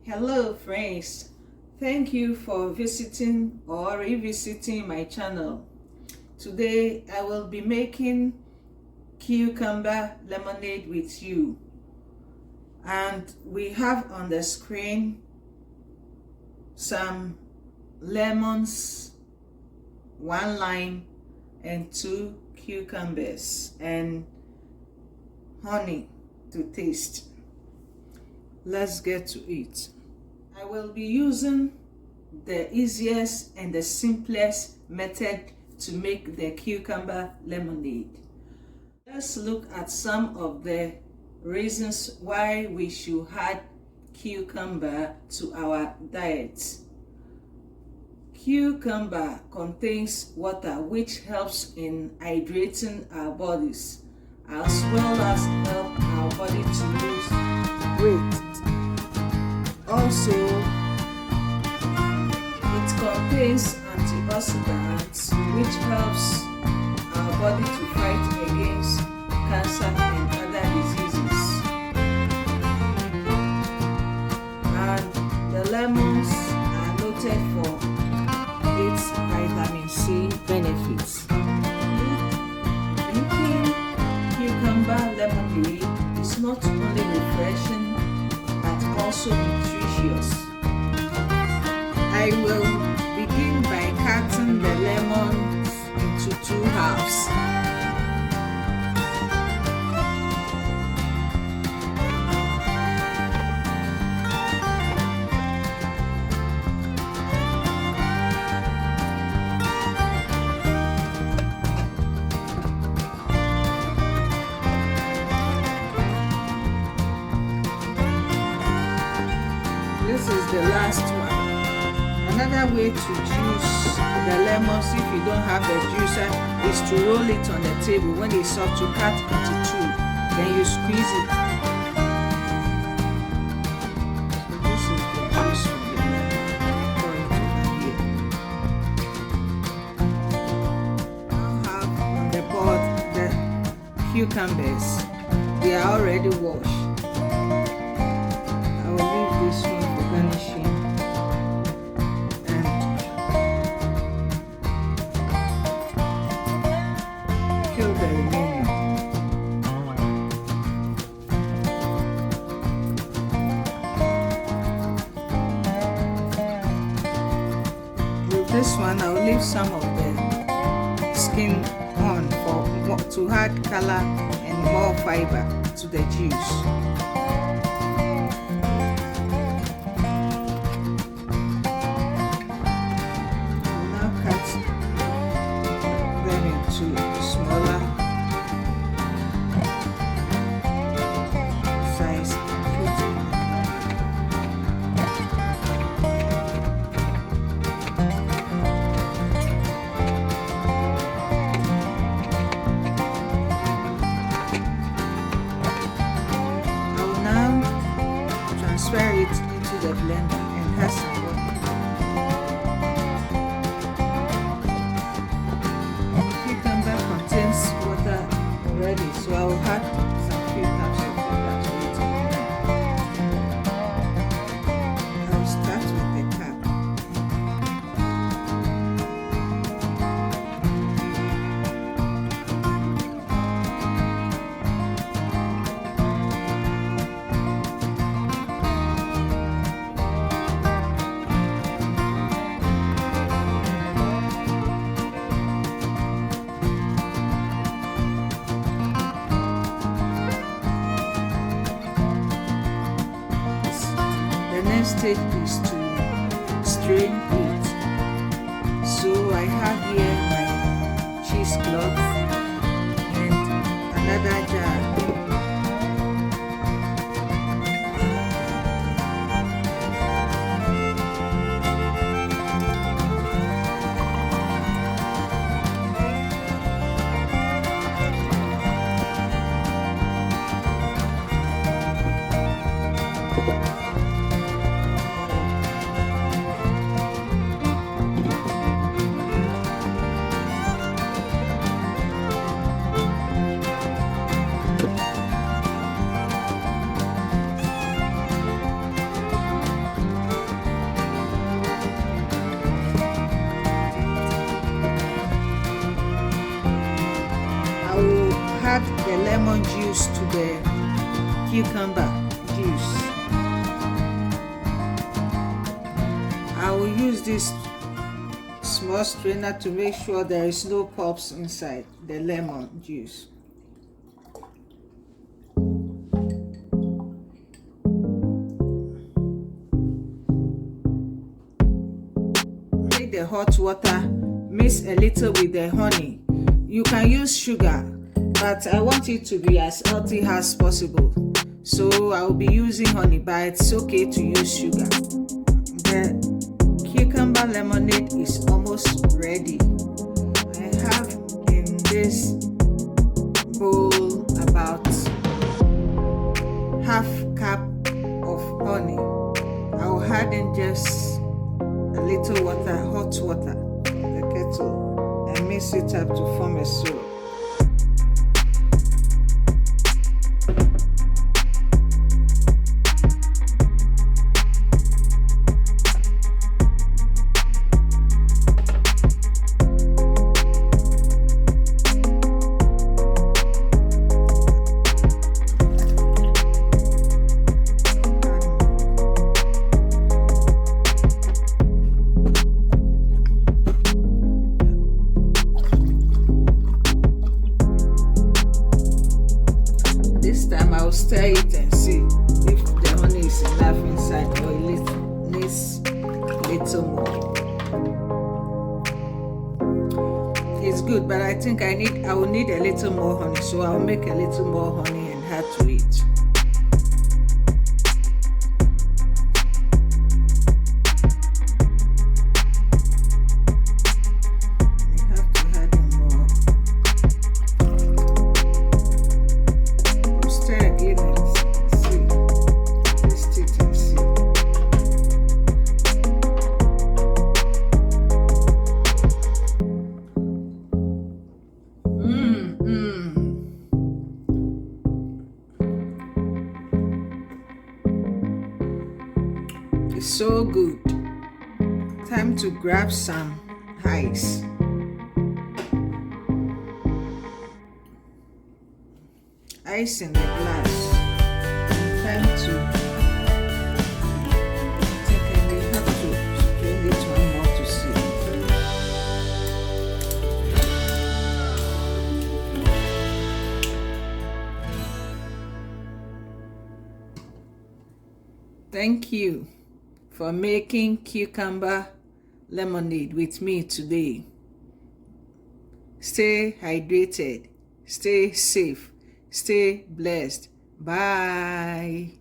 Hello friends, thank you for visiting or revisiting my channel. Today I will be making cucumber lemonade with you, and we have on the screen some lemons, 1 lime and 2 cucumbers, and honey to taste. Let's get to it. I will be using the easiest and the simplest method to make the cucumber lemonade. Let's look at some of the reasons why we should add cucumber to our diet. Cucumber contains water, which helps in hydrating our bodies, as well as help our body to lose weight. Also, it contains antioxidants, which helps our body to fight against cancer and other diseases. And the lemons are noted for its vitamin C benefits. Drinking cucumber lemonade is not only refreshing but also nutritious. I will begin by cutting the lemons into 2 halves. This is the last one. Another way to juice the lemons, if you don't have a juicer, is to roll it on the table. When it's soft, to cut into 2, then you squeeze it. So this is the juice from the lemon. Pour it over here. Now have on the board the cucumbers. They are already washed. I will leave this one for garnishing. The remaining. With this one, I will leave some of the skin on to add color and more fiber to the juice. Now cut them into smaller size. I will now transfer it into the blender and add some water. Cucumber contains water already, so I will add some few cups of water to it. I will start with the cup. The next stage is to strain it. So I have here my cheesecloth and another jar. lemon juice to the cucumber juice. I will use this small strainer to make sure there is no pulps inside the lemon juice. Take the hot water, mix a little with the honey. You can use sugar, but I want it to be as healthy as possible, so I will be using honey, but it's okay to use sugar. The cucumber lemonade is almost ready. I have in this bowl about half cup of honey. I will add in just a little water, hot water from the kettle, and mix it up to form a syrup. This time I'll stir it and see if the honey is enough inside or it needs a little more. It's good, but I think I will need a little more honey, so I'll make a little more honey and add to it. It's so good. Time to grab some ice. Ice in the glass. Time to, I think I may have to strain it one more to see. Thank you for making cucumber lemonade with me today. Stay hydrated, stay safe, stay blessed. Bye.